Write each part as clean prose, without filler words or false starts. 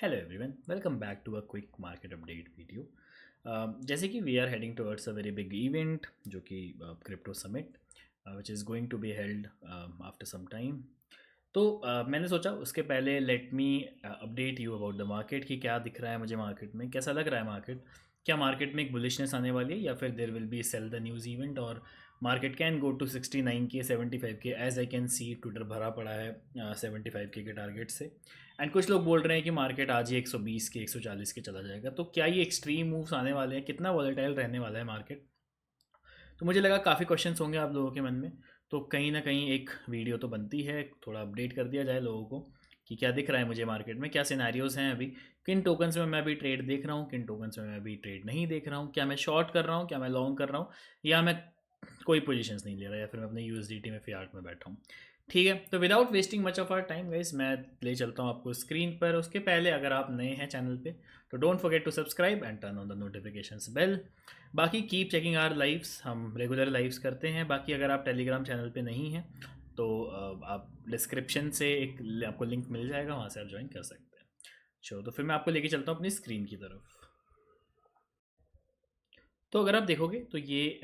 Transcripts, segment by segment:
Hello everyone, welcome back to a quick market update video. जैसे कि we are heading towards a very big event जो कि crypto summit which is going to be held after some time. तो मैंने सोचा उसके पहले let me update you about the market कि क्या दिख रहा है मुझे मार्केट में, कैसा लग रहा है मार्केट। क्या मार्केट में एक बुलिशनेस आने वाली है या फिर there will be sell the news event और market can go to 69 K 75 K. As I can see Twitter भरा पड़ा है 75 के टारगेट से। एंड कुछ लोग बोल रहे हैं कि मार्केट आज ही 120 के 140 के चला जाएगा। तो क्या ये एक्सट्रीम मूव्स आने वाले हैं, कितना वॉलेटाइल रहने वाला है मार्केट। तो मुझे लगा काफ़ी क्वेश्चंस होंगे आप लोगों के मन में। तो कहीं ना कहीं एक वीडियो तो बनती है, थोड़ा अपडेट कर दिया जाए लोगों को कि क्या दिख रहा है मुझे मार्केट में, क्या सिनेरियोज हैं अभी, किन टोकन्स में मैं अभी ट्रेड देख रहा हूँ, किन टोकन्स में मैं अभी ट्रेड नहीं देख रहा हूँ, क्या मैं शॉर्ट कर रहा हूँ, क्या मैं लॉन्ग कर रहा हूँ, या मैं कोई पोजीशंस नहीं ले रहा, या फिर मैं अपने यूएसडीटी में फियाट में बैठा हूँ। ठीक है, तो without wasting much of our time guys, मैं ले चलता हूँ आपको स्क्रीन पर। उसके पहले अगर आप नए हैं चैनल पे तो don't forget to subscribe and turn on the notifications bell. बाकी कीप चेकिंग आवर लाइव्स, हम रेगुलर लाइव्स करते हैं। बाकी अगर आप टेलीग्राम चैनल पे नहीं हैं तो आप डिस्क्रिप्शन से एक आपको लिंक मिल जाएगा, वहाँ से आप ज्वाइन कर सकते हैं। चलो, तो फिर मैं आपको लेके चलता हूँ अपनी स्क्रीन की तरफ। तो अगर आप देखोगे तो ये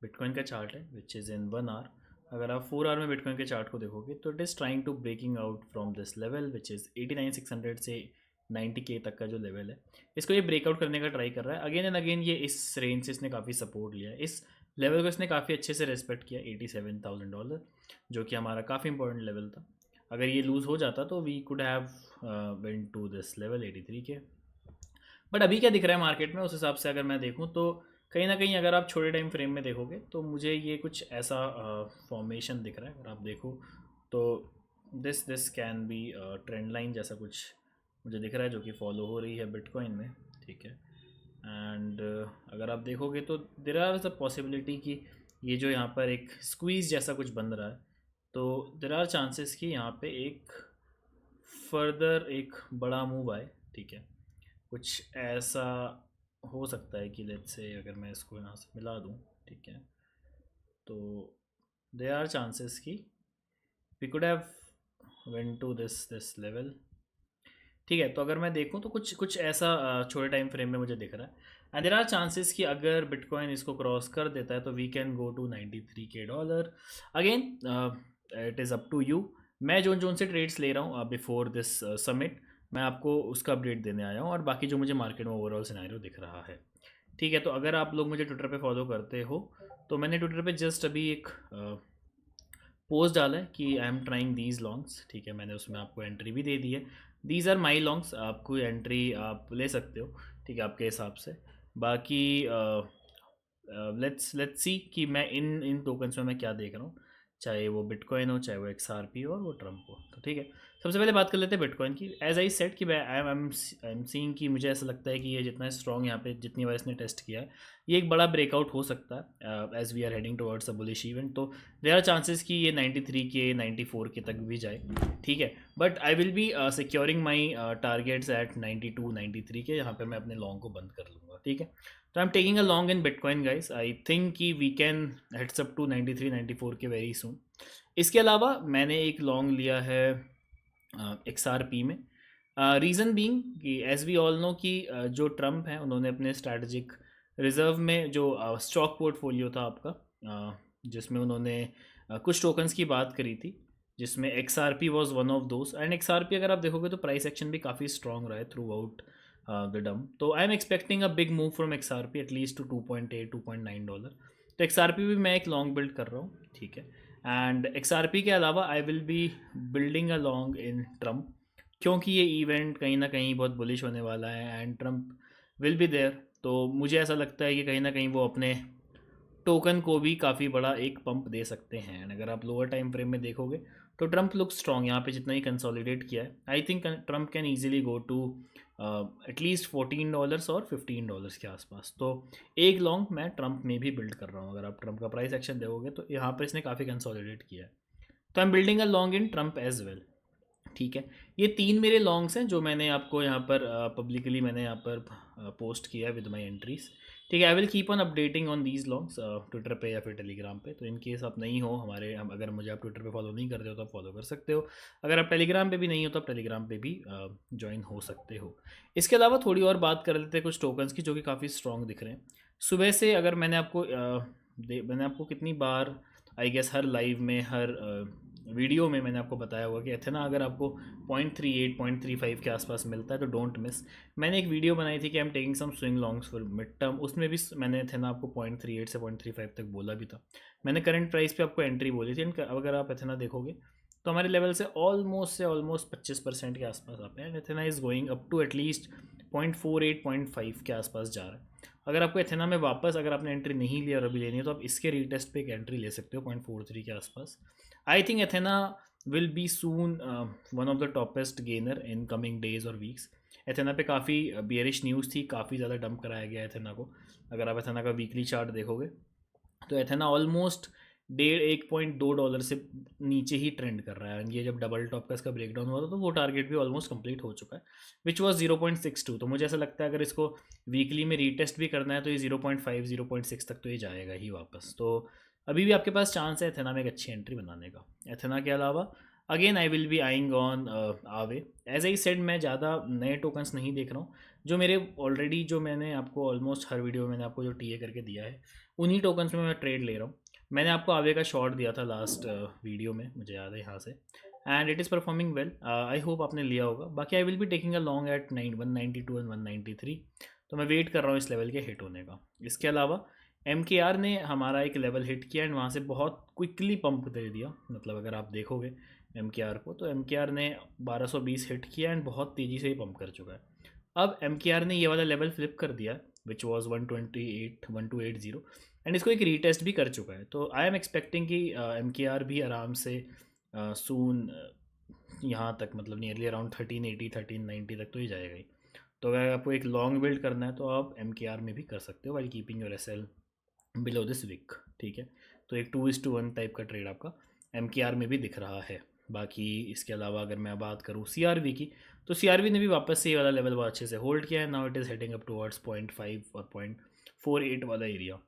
बिटकॉइन का चार्ट है विच इज़ इन 1 आवर। अगर आप 4 आवर में बिटकॉइन के चार्ट को देखोगे तो it is trying to breaking out from this level which is 89,600 से 90K तक का जो लेवल है, इसको ये ब्रेकआउट करने का ट्राई कर रहा है। अगेन एंड अगेन ये इस रेंज से इसने काफ़ी सपोर्ट लिया है, इस लेवल को इसने काफ़ी अच्छे से रेस्पेक्ट किया, $87,000, जो कि हमारा काफ़ी इंपॉर्टेंट लेवल था। अगर ये लूज़ हो जाता तो we could have went to this level 83K। But अभी क्या दिख रहा है मार्केट में, उस हिसाब से अगर मैं देखूँ तो कहीं ना कहीं अगर आप छोटे टाइम फ्रेम में देखोगे तो मुझे ये कुछ ऐसा फॉर्मेशन दिख रहा है। अगर आप देखो तो this this can be trend line जैसा कुछ मुझे दिख रहा है, जो कि फॉलो हो रही है बिटकॉइन में। ठीक है, एंड अगर आप देखोगे तो देर आर द पॉसिबिलिटी कि ये जो यहाँ पर एक स्क्वीज़ जैसा कुछ बन रहा है, तो देर आर चांसेस कि यहाँ पे एक फर्दर एक बड़ा मूव आए। ठीक है, कुछ ऐसा हो सकता है कि लेट्स से अगर मैं इसको यहाँ से मिला दूँ, ठीक है, तो दे आर चांसेस कि we could have went to this level. ठीक है, तो अगर मैं देखूँ तो कुछ कुछ ऐसा छोटे टाइम फ्रेम में मुझे दिख रहा है। एंड देर आर चांसेस कि अगर बिटकॉइन इसको क्रॉस कर देता है तो we can go to $93K। Again it is up to you. मैं जोन जोन से ट्रेड्स ले रहा हूँ बिफोर दिस समिट, मैं आपको उसका अपडेट देने आया हूँ, और बाकी जो मुझे मार्केट में ओवरऑल सिनेरियो दिख रहा है। ठीक है, तो अगर आप लोग मुझे ट्विटर पे फॉलो करते हो तो मैंने ट्विटर पे जस्ट अभी एक पोस्ट डाला है कि I am trying these longs. ठीक है, मैंने उसमें आपको एंट्री भी दे दी है। दीज आर माई लॉन्ग्स, आपको एंट्री आप ले सकते हो, ठीक है, आपके हिसाब से। बाकी लेट्स सी कि मैं इन इन टोकन्स में मैं क्या देख रहा हूँ, चाहे वो बिटकॉइन हो, चाहे वो XRP हो, और वो ट्रम्प हो। तो ठीक है, सबसे पहले बात कर लेते हैं बिटकॉइन की। एज आई सेट कि मैं आई एम सीइंग कि मुझे ऐसा लगता है कि ये जितना स्ट्रॉन्ग यहाँ पे जितनी बार इसने टेस्ट किया है, ये एक बड़ा ब्रेकआउट हो सकता है as we are heading towards a bullish event. तो देर आर चांसेस कि ये 93K 94K तक भी जाए। ठीक है, but I will be securing my targets at 92 93K, यहाँ पर मैं अपने लॉन्ग को बंद कर लूँगा। ठीक है, तो I am taking a long in bitcoin guys. I think कि we can heads up to 93 94K very soon. इसके अलावा मैंने एक लॉन्ग लिया है XRP में। रीज़न बीइंग कि एज वी ऑल नो कि जो ट्रम्प हैं उन्होंने अपने स्ट्रैटेजिक रिजर्व में जो स्टॉक पोर्टफोलियो था आपका, जिसमें उन्होंने कुछ टोकन्स की बात करी थी, जिसमें XRP was one of those. And XRP अगर आप देखोगे तो प्राइस एक्शन भी काफ़ी स्ट्रॉन्ग रहा है थ्रू आउट द डम। तो I am expecting a big move from XRP at least to 2.8 $2.9। तो XRP भी मैं एक लॉन्ग बिल्ड कर रहा हूँ। ठीक है, एंड XRP के अलावा आई will B building a long in Trump, क्योंकि ये इवेंट कहीं ना कहीं बहुत बुलिश होने वाला है and Trump will be there. तो मुझे ऐसा लगता है कि कहीं ना कहीं वो अपने टोकन को भी काफ़ी बड़ा एक पंप दे सकते हैं। एंड अगर आप लोअर टाइम फ्रेम में देखोगे तो ट्रम्प लुक स्ट्रॉन्ग, यहाँ पे जितना ही कंसोलिडेट किया है, I think Trump can easily go to at least $14 और $15 के आसपास। तो एक लॉन्ग मैं ट्रम्प में भी बिल्ड कर रहा हूँ। अगर आप ट्रम्प का प्राइस एक्शन देखोगे तो यहाँ पर इसने काफ़ी कंसोलिडेट किया है, तो I am building a long in Trump as well. ठीक है। ये 3 मेरे लॉन्ग्स हैं जो मैंने आपको यहाँ पर पब्लिकली मैंने यहाँ पर पोस्ट किया है विद माय एंट्रीज। ठीक है, I will keep on updating on these longs Twitter पे या फिर टेलीग्राम पे। तो इन केस आप नहीं हो हमारे अगर मुझे आप ट्विटर पे फॉलो नहीं करते हो तो आप फॉलो कर सकते हो। अगर आप टेलीग्राम पे भी नहीं हो तो आप टेलीग्राम पे भी ज्वाइन हो सकते हो। इसके अलावा थोड़ी और बात कर लेते हैं कुछ टोकन्स की जो कि काफ़ी स्ट्रॉन्ग दिख रहे हैं सुबह से। अगर मैंने आपको कितनी बार आई गेस हर लाइव में हर वीडियो में मैंने आपको बताया होगा कि एथेना अगर आपको 0.38 0.35 के आसपास मिलता है तो डोंट मिस। मैंने एक वीडियो बनाई थी कि I am taking some swing longs for mid term, उसमें भी मैंने एथेना आपको 0.38 से 0.35 तक बोला भी था। मैंने करंट प्राइस पे आपको एंट्री बोली थी। अगर आप एथेना देखोगे तो हमारे लेवल से ऑलमोस्ट 25% के आसपास आप हैं। Athena is going up to at least 0.48 0.5 के आसपास जा रहा है। अगर आपको एथेना में वापस अगर आपने एंट्री नहीं लिया और अभी लेनी है तो आप इसके रीटेस्ट पे एक एंट्री ले सकते हो 0.43 के आसपास। I think Athena will be soon one of the toppest gainer in coming days और वीक्स। एथेना पे काफ़ी बियरिश न्यूज़ थी, काफ़ी ज़्यादा डंप कराया गया एथेना को। अगर आप एथेना का वीकली चार्ट देखोगे तो एथेना ऑलमोस्ट $1.2 से नीचे ही ट्रेंड कर रहा है। ये जब डबल टॉप का इसका ब्रेकडाउन हुआ था तो वो टारगेट भी ऑलमोस्ट कंप्लीट हो चुका है विच वॉज 0.62। तो मुझे ऐसा लगता है अगर इसको वीकली में रीटेस्ट भी करना है तो ये 0.5 0.6 तक तो ये जाएगा ही वापस। तो अभी भी आपके पास चांस है एथेना में एक अच्छी एंट्री बनाने का। एथेना के अलावा again I will be eyeing on आवे। एज आई सेड मैं ज़्यादा नए टोकन्स नहीं देख रहा हूँ। जो मेरे ऑलरेडी जो मैंने आपको ऑलमोस्ट हर वीडियो में मैंने आपको जो टीए करके दिया है उन्हीं टोकन्स में मैं ट्रेड ले रहा हूँ। मैंने आपको आवे का शॉर्ट दिया था लास्ट वीडियो में, मुझे याद है यहाँ से, and it is performing well. I hope आपने लिया होगा। बाकी I will be taking a long at 192 and 193। तो मैं वेट कर रहा हूँ इस लेवल के हिट होने का। इसके अलावा MKR ने हमारा एक लेवल हिट किया एंड वहाँ से बहुत क्विकली पंप दे दिया। मतलब अगर आप देखोगे MKR को तो MKR ने 1220 हिट किया एंड बहुत तेज़ी से ही पंप कर चुका है। अब MKR ने ये वाला लेवल फ्लिप कर दिया विच वॉज 1280 एंड इसको एक रीटेस्ट भी कर चुका है। तो आई एम एक्सपेक्टिंग कि MKR भी आराम से सून यहाँ तक मतलब नियरली अराउंड 1380 1390 तक तो ही जाएगा ही। तो अगर आपको एक लॉन्ग बिल्ड करना है तो आप MKR में भी कर सकते हो while keeping your SL below this wick. ठीक है, तो एक 2:1 टाइप का ट्रेड आपका MKR में भी दिख रहा है। बाकी इसके अलावा अगर मैं बात करूँ CRV की तो CRV ने भी वापस से ये वाला लेवल बहुत अच्छे से होल्ड किया है। Now it is heading up towards 0.5 और 0.48 वाला एरिया।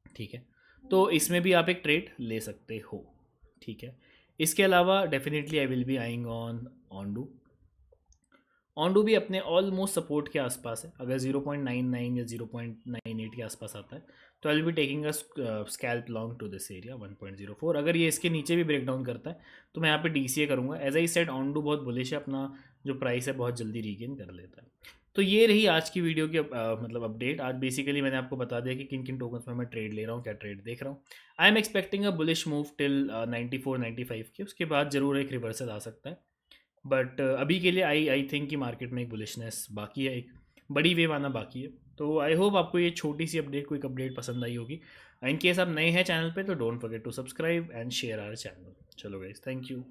ठीक है, तो इसमें भी आप एक ट्रेड ले सकते हो। ठीक है, इसके अलावा definitely I will be eyeing on Ondo. Ondo भी अपने ऑलमोस्ट सपोर्ट के आसपास है। अगर 0.99 या 0.98 के आसपास आता है तो I will be taking a scalp long to this area 1.04। अगर ये इसके नीचे भी ब्रेक डाउन करता है तो मैं यहाँ पे DCA करूँगा। एज आई सेड ऑनडू बहुत बुलिश है, अपना जो प्राइस है बहुत जल्दी रीगेन कर लेता है। तो ये रही आज की वीडियो की मतलब अपडेट। आज बेसिकली मैंने आपको बता दिया कि किन किन टोकन्स में मैं ट्रेड ले रहा हूँ, क्या ट्रेड देख रहा हूँ। आई am expecting a bullish move till 94 95 के, उसके बाद ज़रूर एक रिवर्सल आ सकता है। बट अभी के लिए आई थिंक कि मार्केट में एक बुलिशनेस बाकी है, एक बड़ी वेव आना बाकी है। तो आई होप आपको ये छोटी सी अपडेट क्विक अपडेट पसंद आई होगी। इन केस आप नए हैं चैनल पे तो don't forget to subscribe and share our channel. चलो गाइस, थैंक यू।